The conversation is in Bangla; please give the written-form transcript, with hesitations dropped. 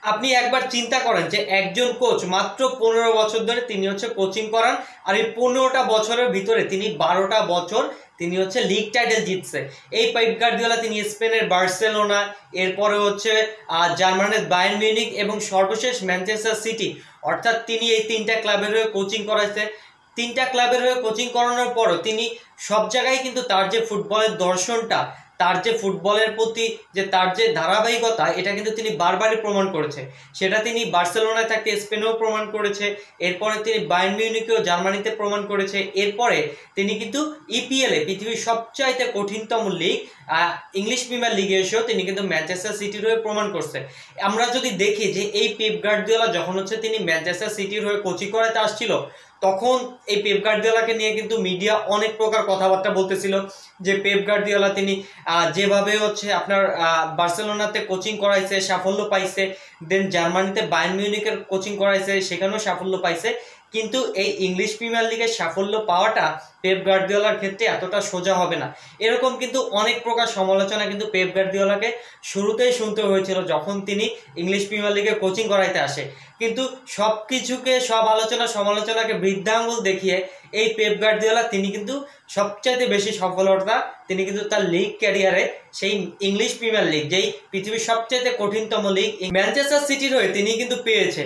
আপনি একবার চিন্তা করেন যে একজন কোচ মাত্র 15 বছর ধরে তিনি হচ্ছে কোচিং করান, আর এই 15টা বছরের ভিতরে তিনি 12টা বছর তিনি হচ্ছে লিগ টাইটেল জিতছে। এই পেপ গার্দিওলা তিনি স্পেনের বার্সেলোনা, এরপরে হচ্ছে জার্মানির বায়ার্ন মিউনিখ এবং সর্বশেষ ম্যানচেস্টার সিটি, অর্থাৎ তিনি এই তিনটা ক্লাবের হয়ে কোচিং করাইছে। তিনটা ক্লাবের হয়ে কোচিং করানোর পরও তিনি সব জায়গায় কিন্তু তার যে ফুটবলের দর্শনটা, তার যে ফুটবলের প্রতি যে তার যে ধারাবাহিকতা, এটা কিন্তু তিনি বারবারই প্রমাণ করেছে। সেটা তিনি বার্সেলোনায় থাকতে স্পেনেও প্রমাণ করেছে, এরপরে তিনি বায়ার্ন মিউনিখেও জার্মানিতে প্রমাণ করেছে, এরপরে তিনি কিন্তু ইপিএল এ পৃথিবীর সবচাইতে কঠিনতম লিগ ইংলিশ প্রিমিয়ার লিগে এসেও তিনি কিন্তু ম্যানচেস্টার সিটির হয়ে প্রমাণ করছে। আমরা যদি দেখি যে এই পেপ গার্দিওলা যখন হচ্ছে তিনি ম্যানচেস্টার সিটির হয়ে কোচিং করাতে আসছিল, তখন এই পেপ গার্দিওলাকে নিয়ে কিন্তু মিডিয়া অনেক প্রকার কথাবার্তা বলতেছিল যে পেপ গার্দিওলা তিনি যেভাবে হচ্ছে আপনার বার্সেলোনাতে কোচিং করাইছে, সাফল্য পাইছে, দেন জার্মানিতে বায়ার্ন মিউনিখের কোচিং করাইছে, সেখানেও সাফল্য পাইছে, কিন্তু এই ইংলিশ প্রিমিয়ার লিগে সাফল্য পাওয়াটা পেপ গার্দিওলার ক্ষেত্রে এতটা সোজা হবে না। এরকম কিন্তু অনেক প্রকার সমালোচনা কিন্তু পেপ গার্দিওলাকে শুরুতেই শুনতে হয়েছিল যখন তিনি ইংলিশ প্রিমিয়ার লিগে কোচিং করাইতে আসে, কিন্তু সব কিছুকে, সব আলোচনা সমালোচনাকে বৃদ্ধাঙ্গুল দেখিয়ে এই পেপ গার্দিওলা তিনি কিন্তু সবচাইতে বেশি সফলতা তিনি কিন্তু তার লিগ ক্যারিয়ারে সেই ইংলিশ প্রিমিয়ার লিগ, যেই পৃথিবীর সবচাইতে কঠিনতম লিগ ম্যানচেস্টার সিটির হয়ে তিনি কিন্তু পেয়েছে।